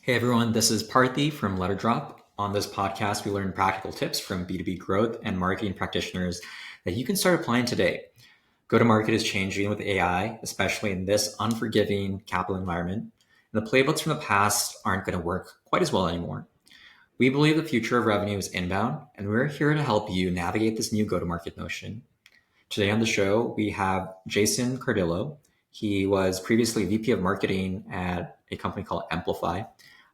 Hey everyone, this is Parthi from Letterdrop. On this podcast, we learn practical tips from B2B growth and marketing practitioners that you can start applying today. Go to market is changing with AI, especially in this unforgiving capital environment. And the playbooks from the past aren't going to work quite as well anymore. We believe the future of revenue is inbound, and we're here to help you navigate this new go to market motion. Today on the show, we have Jason Cardillo. He was previously VP of marketing at a company called Amplify.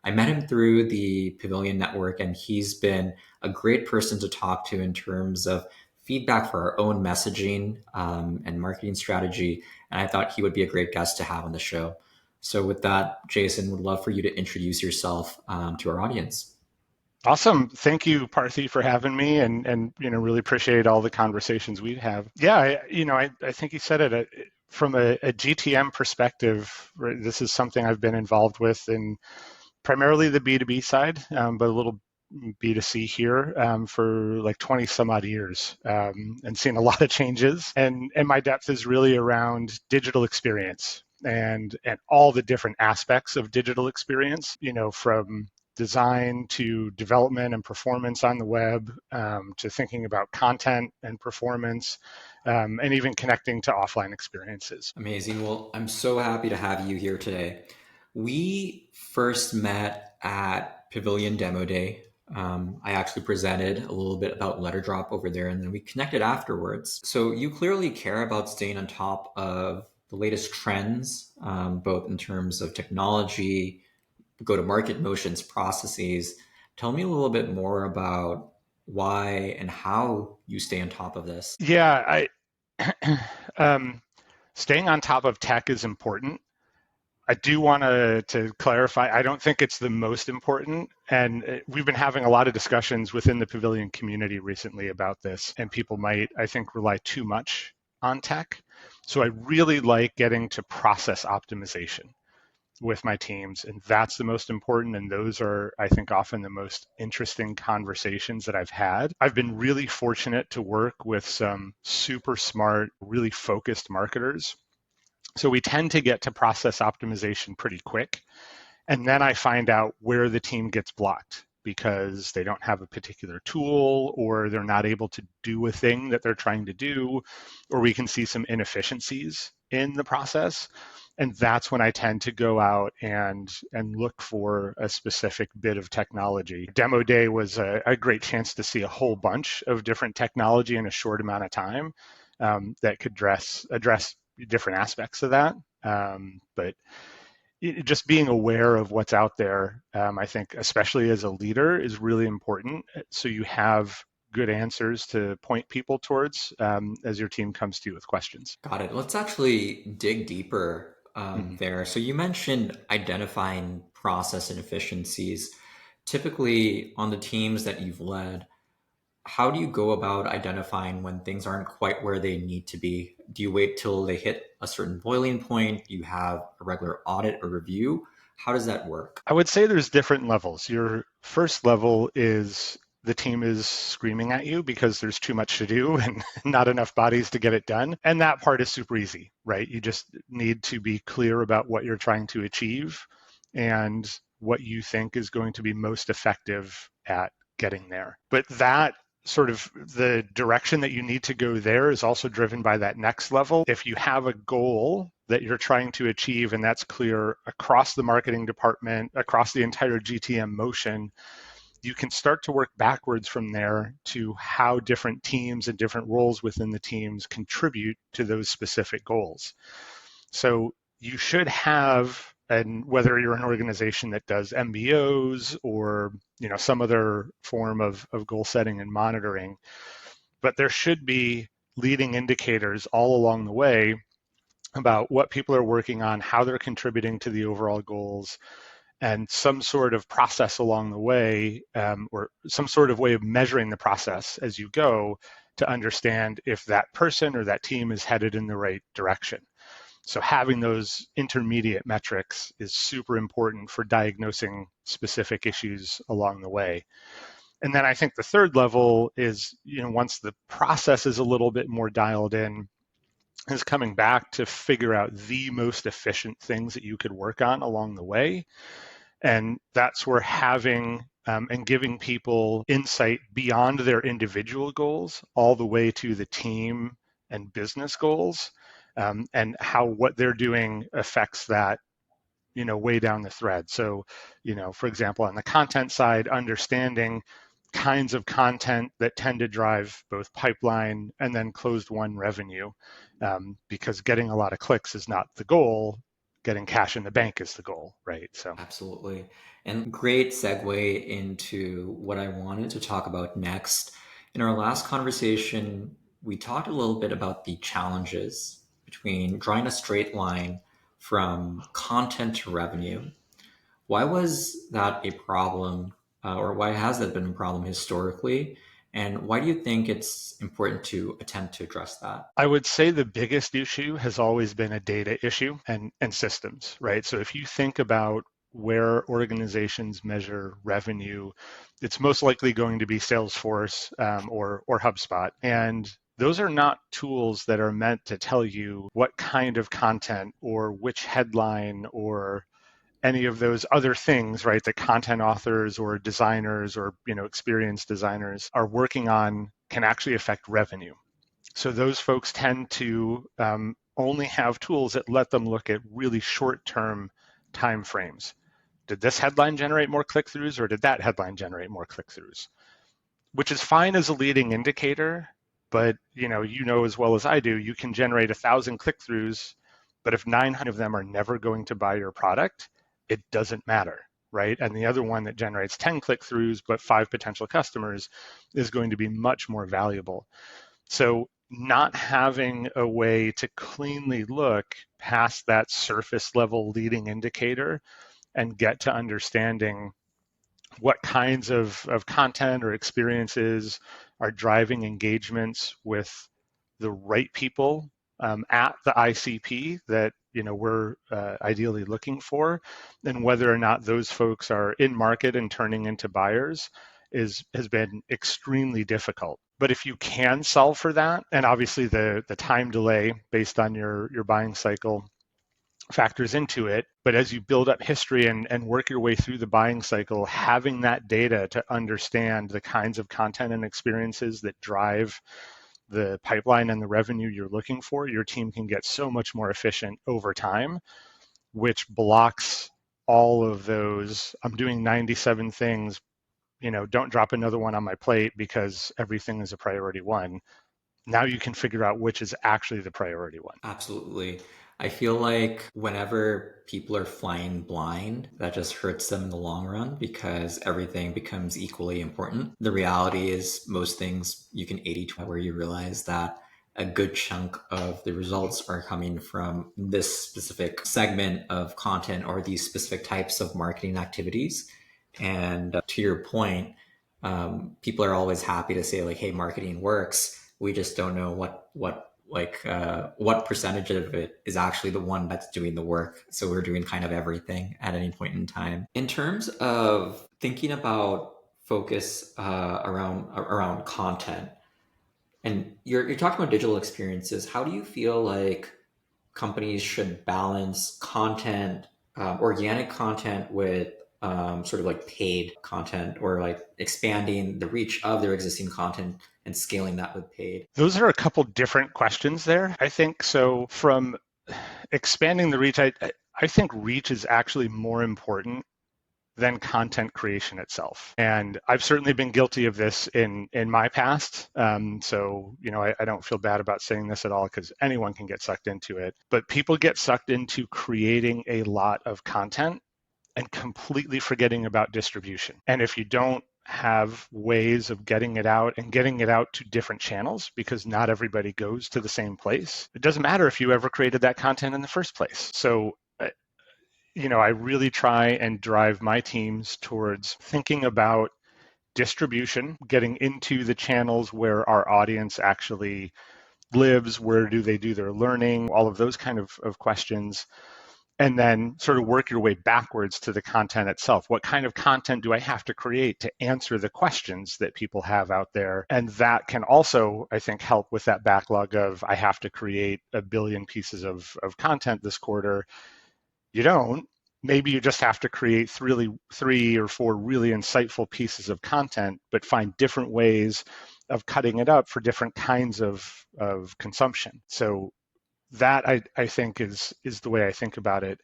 I met him through the Pavilion Network, and he's been a great person to talk to in terms of feedback for our own messaging and marketing strategy. And I thought he would be a great guest to have on the show. So, with that, Jason, would love for you to introduce yourself to our audience. Awesome. Thank you, Parthi, for having me and really appreciate all the conversations we have. Yeah, I think you said it. From a GTM perspective, right, this is something I've been involved with in primarily the B2B side, but a little B2C here for like 20 some odd years and seen a lot of changes. And my depth is really around digital experience and all the different aspects of digital experience, from design to development and performance on the web, to thinking about content and performance, and even connecting to offline experiences. Amazing. Well, I'm so happy to have you here today. We first met at Pavilion Demo Day. I actually presented a little bit about Letterdrop over there, and then we connected afterwards. So you clearly care about staying on top of the latest trends, both in terms of technology, go-to-market motions, processes. Tell me a little bit more about why and how you stay on top of this. Yeah, um, staying on top of tech is important. I do want to clarify, I don't think it's the most important. And we've been having a lot of discussions within the Pavilion community recently about this, and people might, I think, rely too much on tech. So I really like getting to process optimization with my teams, and that's the most important. And those are, I think, often the most interesting conversations that I've had. I've been really fortunate to work with some super smart, really focused marketers, so we tend to get to process optimization pretty quick. And then I find out where the team gets blocked because they don't have a particular tool, or they're not able to do a thing that they're trying to do, or we can see some inefficiencies in the process. And that's when I tend to go out and look for a specific bit of technology. Demo day was a great chance to see a whole bunch of different technology in a short amount of time that could address different aspects of that. But just being aware of what's out there, I think, especially as a leader, is really important. So you have good answers to point people towards as your team comes to you with questions. Got it. Let's actually dig deeper Mhm. there. So you mentioned identifying process inefficiencies. Typically, on the teams that you've led, how do you go about identifying when things aren't quite where they need to be? Do you wait till they hit a certain boiling point? Do you have a regular audit or review? How does that work? I would say there's different levels. Your first level is the team is screaming at you because there's too much to do and not enough bodies to get it done. And that part is super easy, right? You just need to be clear about what you're trying to achieve and what you think is going to be most effective at getting there. But that sort of the direction that you need to go there is also driven by that next level. If you have a goal that you're trying to achieve and that's clear across the marketing department, across the entire GTM motion, you can start to work backwards from there to how different teams and different roles within the teams contribute to those specific goals. So you should have, and whether you're an organization that does MBOs or some other form of goal setting and monitoring, but there should be leading indicators all along the way about what people are working on, how they're contributing to the overall goals, and some sort of process along the way, or some sort of way of measuring the process as you go to understand if that person or that team is headed in the right direction. So having those intermediate metrics is super important for diagnosing specific issues along the way. And then I think the third level is, once the process is a little bit more dialed in, is coming back to figure out the most efficient things that you could work on along the way. And that's where having and giving people insight beyond their individual goals all the way to the team and business goals, and how what they're doing affects that, way down the thread. So, for example, on the content side, understanding kinds of content that tend to drive both pipeline and then closed won revenue, because getting a lot of clicks is not the goal. Getting cash in the bank is the goal, right? So, Absolutely. And great segue into what I wanted to talk about next. In our last conversation, we talked a little bit about the challenges between drawing a straight line from content to revenue. Why was that a problem, or why has that been a problem historically? And why do you think it's important to attempt to address that? I would say the biggest issue has always been a data issue and systems, right? So if you think about where organizations measure revenue, it's most likely going to be Salesforce, or HubSpot. And those are not tools that are meant to tell you what kind of content or which headline or any of those other things, right, that content authors or designers or experienced designers are working on can actually affect revenue. So those folks tend to only have tools that let them look at really short-term time frames. Did this headline generate more click-throughs, or did that headline generate more click-throughs? Which is fine as a leading indicator, but you know as well as I do, you can generate 1,000 click-throughs, but if 900 of them are never going to buy your product, it doesn't matter, right? And the other one that generates 10 click-throughs but 5 potential customers is going to be much more valuable. So not having a way to cleanly look past that surface level leading indicator and get to understanding what kinds of content or experiences are driving engagements with the right people at the ICP that we're ideally looking for, and whether or not those folks are in market and turning into buyers has been extremely difficult. But if you can solve for that, and obviously the time delay based on your buying cycle factors into it. But as you build up history and work your way through the buying cycle, having that data to understand the kinds of content and experiences that drive the pipeline and the revenue you're looking for, your team can get so much more efficient over time, which blocks all of those. I'm doing 97 things, don't drop another one on my plate because everything is a priority one. Now you can figure out which is actually the priority one. Absolutely. I feel like whenever people are flying blind, that just hurts them in the long run because everything becomes equally important. The reality is, most things you can 80/20, where you realize that a good chunk of the results are coming from this specific segment of content or these specific types of marketing activities. And to your point, people are always happy to say like, "Hey, marketing works." We just don't know what percentage of it is actually the one that's doing the work. So we're doing kind of everything at any point in time. In terms of thinking about focus around content, and you're talking about digital experiences, how do you feel like companies should balance content, organic content, with sort of like paid content, or like expanding the reach of their existing content and scaling that with paid? Those are a couple different questions there, I think. So from expanding the reach, I think reach is actually more important than content creation itself. And I've certainly been guilty of this in my past. So, I don't feel bad about saying this at all because anyone can get sucked into it. But people get sucked into creating a lot of content and completely forgetting about distribution. And if you don't have ways of getting it out and getting it out to different channels, because not everybody goes to the same place, it doesn't matter if you ever created that content in the first place. So I really try and drive my teams towards thinking about distribution, getting into the channels where our audience actually lives, where do they do their learning, all of those kind of questions, and then sort of work your way backwards to the content itself. What kind of content do I have to create to answer the questions that people have out there? And that can also, I think, help with that backlog of I have to create 1 billion pieces of content this quarter. You don't. maybe you just have to create three or four really insightful pieces of content, but find different ways of cutting it up for different kinds of consumption. So that I think is the way I think about it.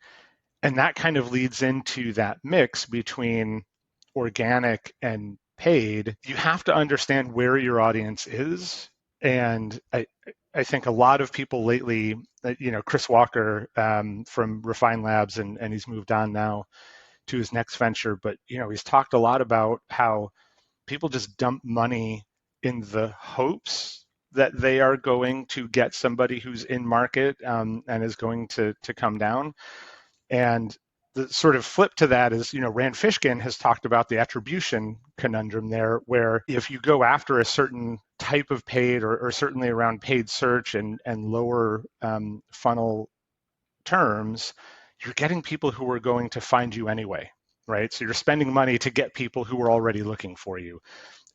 And that kind of leads into that mix between organic and paid. You have to understand where your audience is. And I think a lot of people lately, Chris Walker from Refine Labs, and he's moved on now to his next venture, but he's talked a lot about how people just dump money in the hopes that they are going to get somebody who's in market and is going to come down. And the sort of flip to that is, Rand Fishkin has talked about the attribution conundrum there, where if you go after a certain type of paid or certainly around paid search and lower funnel terms, you're getting people who are going to find you anyway, right? So you're spending money to get people who are already looking for you,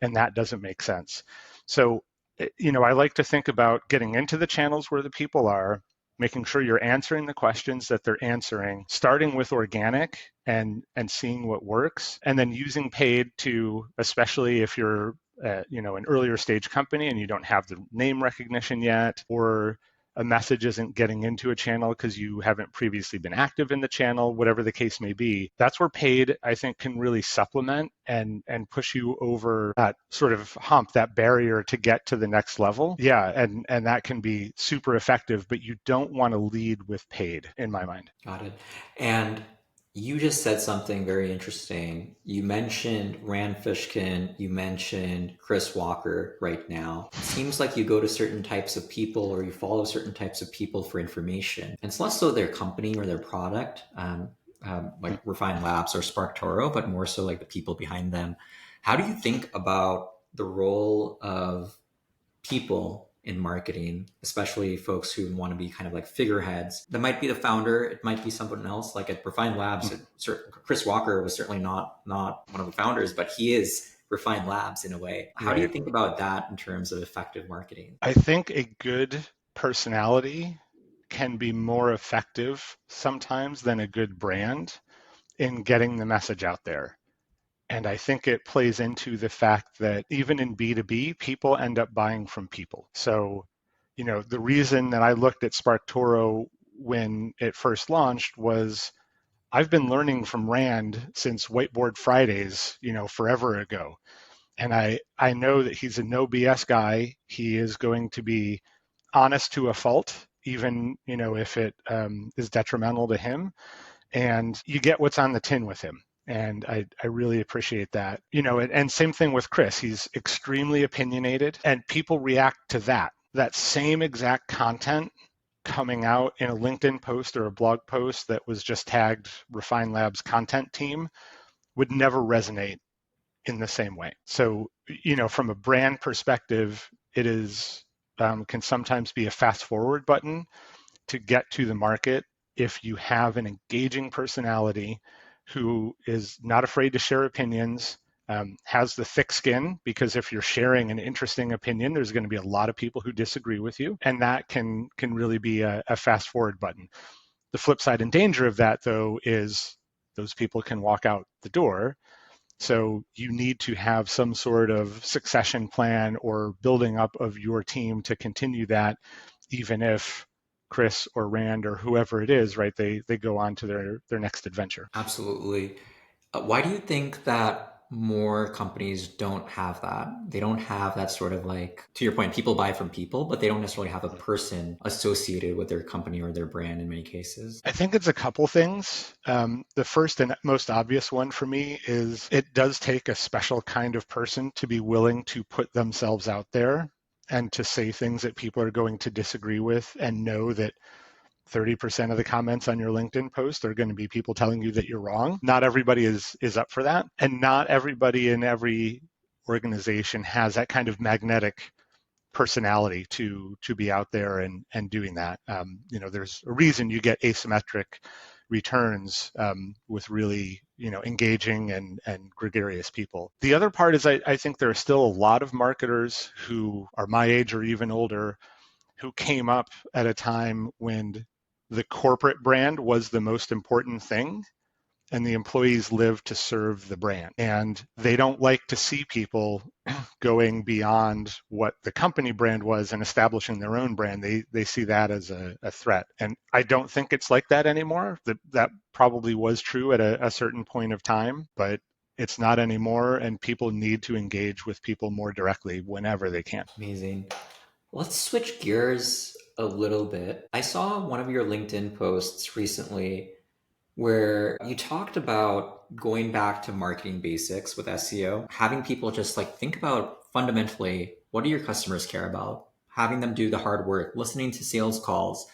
and that doesn't make sense. So, I like to think about getting into the channels where the people are, making sure you're answering the questions that they're answering, starting with organic and seeing what works, and then using paid to, especially if you're an earlier stage company and you don't have the name recognition yet, or a message isn't getting into a channel because you haven't previously been active in the channel, whatever the case may be. That's where paid, I think, can really supplement and push you over that sort of hump, that barrier to get to the next level. Yeah, and that can be super effective, but you don't want to lead with paid, in my mind. Got it. And you just said something very interesting. You mentioned Rand Fishkin, you mentioned Chris Walker right now. It seems like you go to certain types of people or you follow certain types of people for information. And it's less so their company or their product, like Refine Labs or SparkToro, but more so like the people behind them. How do you think about the role of people in marketing, especially folks who want to be kind of like figureheads? That might be the founder. It might be someone else. Like at Refine Labs, Chris Walker was certainly not one of the founders, but he is Refine Labs in a way. How do you Right. think about that in terms of effective marketing? I think a good personality can be more effective sometimes than a good brand in getting the message out there. And I think it plays into the fact that even in B2B, people end up buying from people. So, the reason that I looked at SparkToro when it first launched was I've been learning from Rand since Whiteboard Fridays, forever ago. And I know that he's a no BS guy. He is going to be honest to a fault, even, if it is detrimental to him. And you get what's on the tin with him. And I really appreciate that. And same thing with Chris. He's extremely opinionated, and people react to that. That same exact content coming out in a LinkedIn post or a blog post that was just tagged Refine Labs content team would never resonate in the same way. So, from a brand perspective, it is can sometimes be a fast forward button to get to the market if you have an engaging personality who is not afraid to share opinions, has the thick skin, because if you're sharing an interesting opinion, there's going to be a lot of people who disagree with you, and that can really be a fast forward button. The flip side and danger of that, though, is those people can walk out the door. So you need to have some sort of succession plan or building up of your team to continue that, even if Chris or Rand or whoever it is, right, they go on to their next adventure. Absolutely. Why do you think that more companies don't have that? They don't have that sort of like, to your point, people buy from people, but they don't necessarily have a person associated with their company or their brand in many cases. I think it's a couple things. The first and most obvious one for me is it does take a special kind of person to be willing to put themselves out there and to say things that people are going to disagree with, and know that 30% of the comments on your LinkedIn post are going to be people telling you that you're wrong. Not everybody is up for that. And not everybody in every organization has that kind of magnetic personality to be out there and doing that. There's a reason you get asymmetric returns with really engaging and gregarious people. The other part is I think there are still a lot of marketers who are my age or even older who came up at a time when the corporate brand was the most important thing. and the employees live to serve the brand. And they don't like to see people going beyond what the company brand was and establishing their own brand. They see that as a threat. And I don't think it's like that anymore. That probably was true at a certain point of time, but it's not anymore. And people need to engage with people more directly whenever they can. Amazing. Let's switch gears a little bit. I saw one of your LinkedIn posts recently where you talked about going back to marketing basics with SEO, having people just like think about fundamentally what do your customers care about, having them do the hard work, listening to sales calls,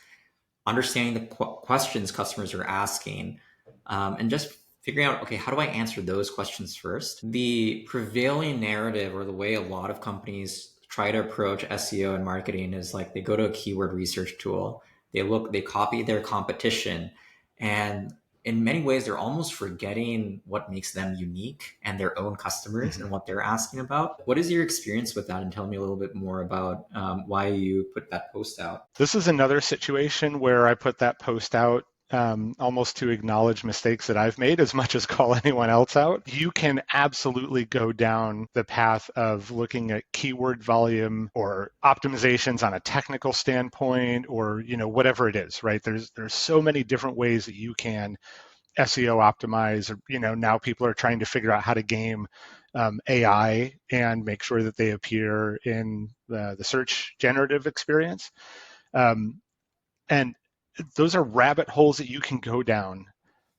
understanding the questions customers are asking, and just figuring out, okay, how do I answer those questions first? The prevailing narrative or the way a lot of companies try to approach SEO and marketing is like they go to a keyword research tool, they copy their competition, and in many ways, they're almost forgetting what makes them unique and their own customers Mm-hmm. and what they're asking about. What is your experience with that? And tell me a little bit more about why you put that post out. This is another situation where I put that post out almost to acknowledge mistakes that I've made as much as call anyone else out. You can absolutely go down the path of looking at keyword volume or optimizations on a technical standpoint, or whatever it is, right? There's so many different ways that you can SEO optimize. Or, now people are trying to figure out how to game AI and make sure that they appear in the search generative experience. Um, and those are rabbit holes that you can go down.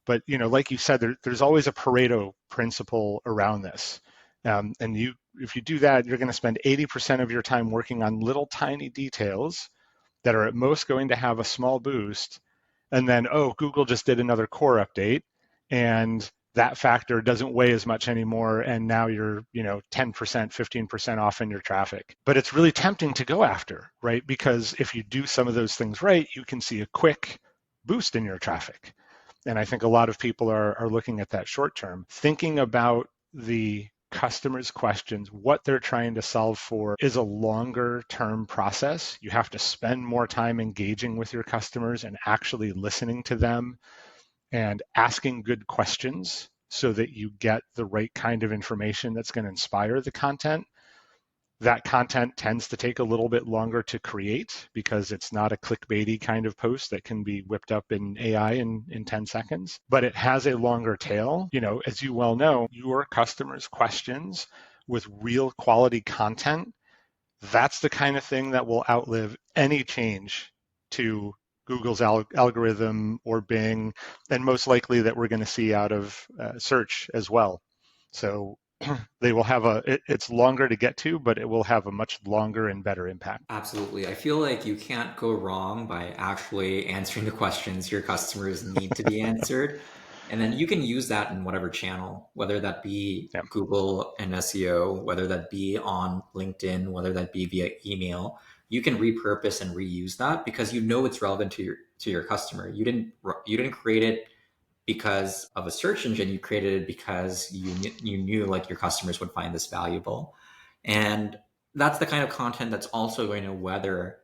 But like you said, there's always a Pareto principle around this. And if you do that, you're going to spend 80% of your time working on little tiny details that are at most going to have a small boost. And then, oh, Google just did another core update, and that factor doesn't weigh as much anymore, and now you're 10%, 15% off in your traffic. But it's really tempting to go after, right? Because if you do some of those things right, you can see a quick boost in your traffic. And I think a lot of people are looking at that short term. Thinking about the customers' questions, what they're trying to solve for, is a longer term process. You have to spend more time engaging with your customers and actually listening to them and asking good questions so that you get the right kind of information that's going to inspire the content. That content tends to take a little bit longer to create because it's not a clickbaity kind of post that can be whipped up in AI in 10 seconds, but it has a longer tail. As you well know, your customers' questions with real quality content, that's the kind of thing that will outlive any change to Google's algorithm or Bing, and most likely that we're going to see out of search as well. So they will have it's longer to get to, but it will have a much longer and better impact. Absolutely. I feel like you can't go wrong by actually answering the questions your customers need to be answered. And then you can use that in whatever channel, whether that be Yeah, Google and SEO, whether that be on LinkedIn, whether that be via email. You can repurpose and reuse that because you know it's relevant to your customer. You didn't create it because of a search engine. You created it because you knew like your customers would find this valuable. And that's the kind of content that's also going to weather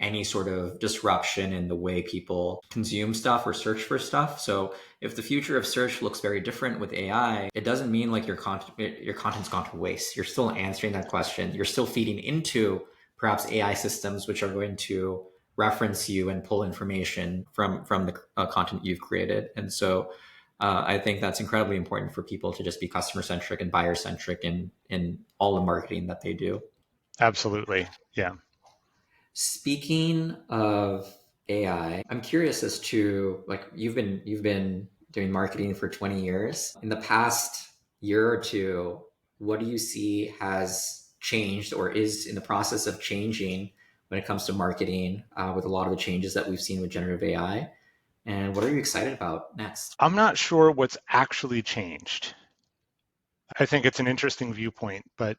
any sort of disruption in the way people consume stuff or search for stuff. So if the future of search looks very different with AI, it doesn't mean like your content's gone to waste. You're still answering that question. You're still feeding into perhaps AI systems which are going to reference you and pull information from the content you've created. And so I think that's incredibly important for people to just be customer centric and buyer centric in all the marketing that they do. absolutely. Yeah. Speaking of AI, I'm curious as to like you've been doing marketing for 20 years. In the past year or two, what do you see has changed or is in the process of changing when it comes to marketing with a lot of the changes that we've seen with generative AI? And what are you excited about next? I'm not sure what's actually changed. I think it's an interesting viewpoint, but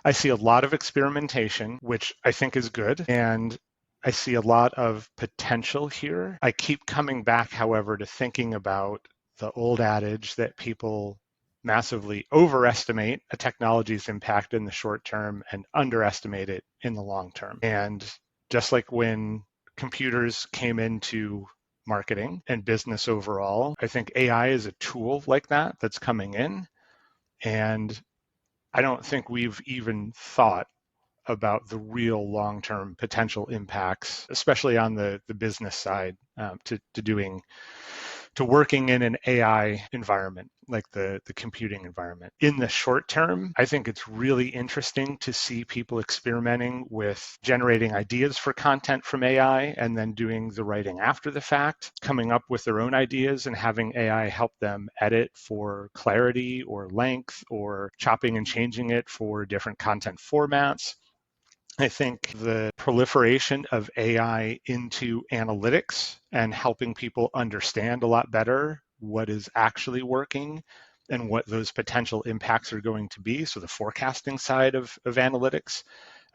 I see a lot of experimentation, which I think is good. And I see a lot of potential here. I keep coming back, however, to thinking about the old adage that people massively overestimate a technology's impact in the short term and underestimate it in the long term. And just like when computers came into marketing and business overall. I think AI is a tool like that that's coming in. And I don't think we've even thought about the real long-term potential impacts, especially on the business side, to doing to working in an AI environment, like the computing environment. In the short term, I think it's really interesting to see people experimenting with generating ideas for content from AI and then doing the writing after the fact, coming up with their own ideas and having AI help them edit for clarity or length or chopping and changing it for different content formats. I think the proliferation of AI into analytics and helping people understand a lot better what is actually working and what those potential impacts are going to be. So the forecasting side of analytics,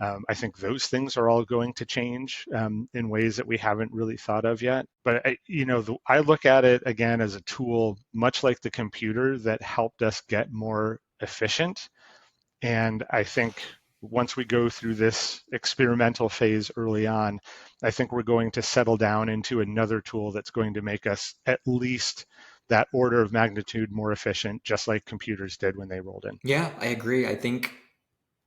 I think those things are all going to change in ways that we haven't really thought of yet. But I look at it again as a tool, much like the computer, that helped us get more efficient. And I think once we go through this experimental phase early on, I think we're going to settle down into another tool that's going to make us at least that order of magnitude more efficient, just like computers did when they rolled in. Yeah, I agree. I think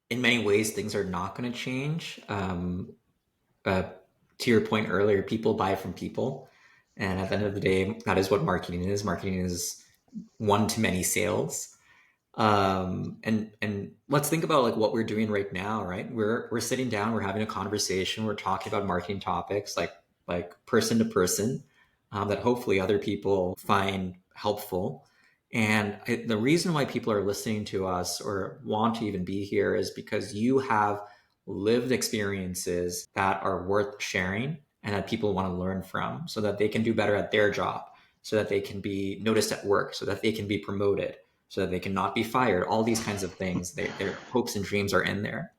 in many ways things are not going to change. Uh, to your point earlier, people buy from people. And at the end of the day, that is what marketing is. Marketing is one to many sales. And let's think about like what we're doing right now, right? We're sitting down, we're having a conversation, we're talking about marketing topics like person to person, that hopefully other people find helpful. And the reason why people are listening to us or want to even be here is because you have lived experiences that are worth sharing and that people want to learn from so that they can do better at their job, so that they can be noticed at work, so that they can be promoted, so that they can not be fired. All these kinds of things, their hopes and dreams are in there.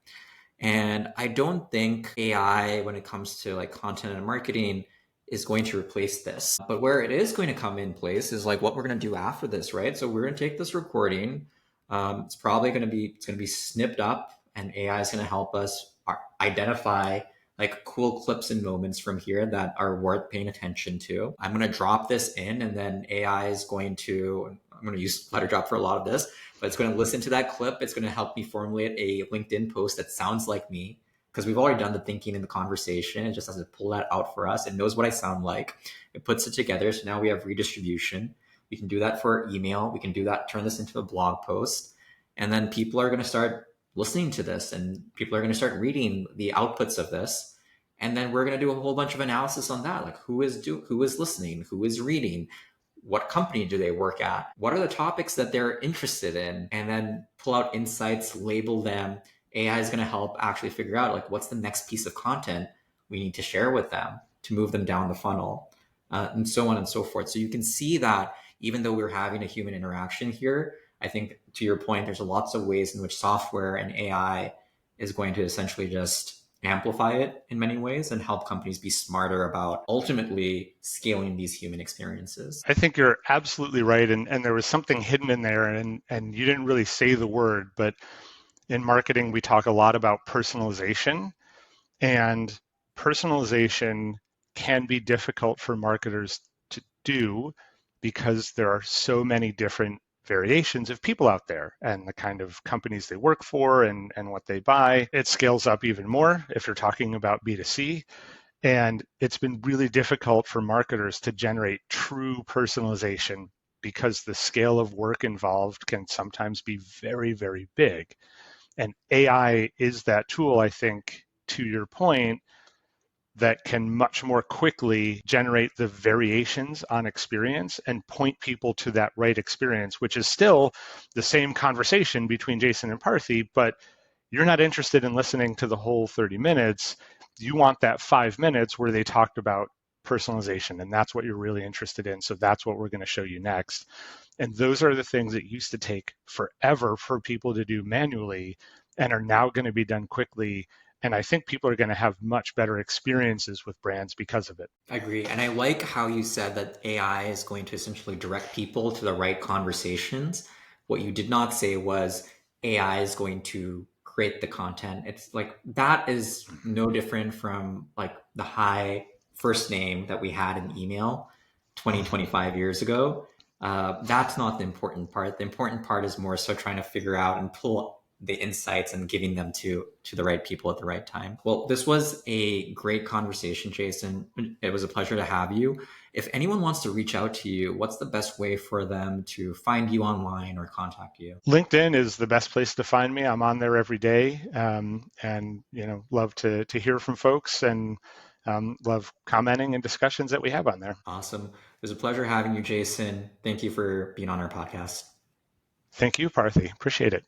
And I don't think AI, when it comes to like content and marketing, is going to replace this. But where it is going to come in place is like what we're going to do after this, right? So we're going to take this recording. It's probably going to be snipped up, and AI is going to help us identify like cool clips and moments from here that are worth paying attention to. I'm going to drop this in, and then AI is going to, I'm going to use Letterdrop for a lot of this, but it's going to listen to that clip. It's going to help me formulate a LinkedIn post that sounds like me, because we've already done the thinking and the conversation. It just has to pull that out for us. It knows what I sound like. It puts it together. So now we have redistribution. We can do that for email. We can do that, turn this into a blog post. And then people are going to start listening to this, and people are going to start reading the outputs of this. And then we're going to do a whole bunch of analysis on that. Like who is listening, who is reading, what company do they work at, what are the topics that they're interested in, and then pull out insights, label them. AI is going to help actually figure out like what's the next piece of content we need to share with them to move them down the funnel, and so on and so forth. So you can see that even though we're having a human interaction here, I think to your point, there's lots of ways in which software and AI is going to essentially just amplify it in many ways and help companies be smarter about ultimately scaling these human experiences. I think you're absolutely right. And there was something hidden in there, and you didn't really say the word, but in marketing, we talk a lot about personalization, and personalization can be difficult for marketers to do because there are so many different variations of people out there and the kind of companies they work for and what they buy. It scales up even more if you're talking about B2C. And it's been really difficult for marketers to generate true personalization because the scale of work involved can sometimes be very, very big. And AI is that tool, I think, to your point, that can much more quickly generate the variations on experience and point people to that right experience, which is still the same conversation between Jason and Parthi, but you're not interested in listening to the whole 30 minutes. You want that 5 minutes where they talked about personalization, and that's what you're really interested in. So that's what we're going to show you next. And those are the things that used to take forever for people to do manually and are now going to be done quickly. And I think people are going to have much better experiences with brands because of it. I agree. And I like how you said that AI is going to essentially direct people to the right conversations. What you did not say was AI is going to create the content. It's like that is no different from like the high first name that we had in email. 20, 25 years ago. That's not the important part. The important part is more so trying to figure out and pull the insights and giving them to the right people at the right time. Well, this was a great conversation, Jason. It was a pleasure to have you. If anyone wants to reach out to you, what's the best way for them to find you online or contact you? LinkedIn is the best place to find me. I'm on there every day, and love to hear from folks, and love commenting and discussions that we have on there. Awesome. It was a pleasure having you, Jason. Thank you for being on our podcast. Thank you, Parthi. Appreciate it.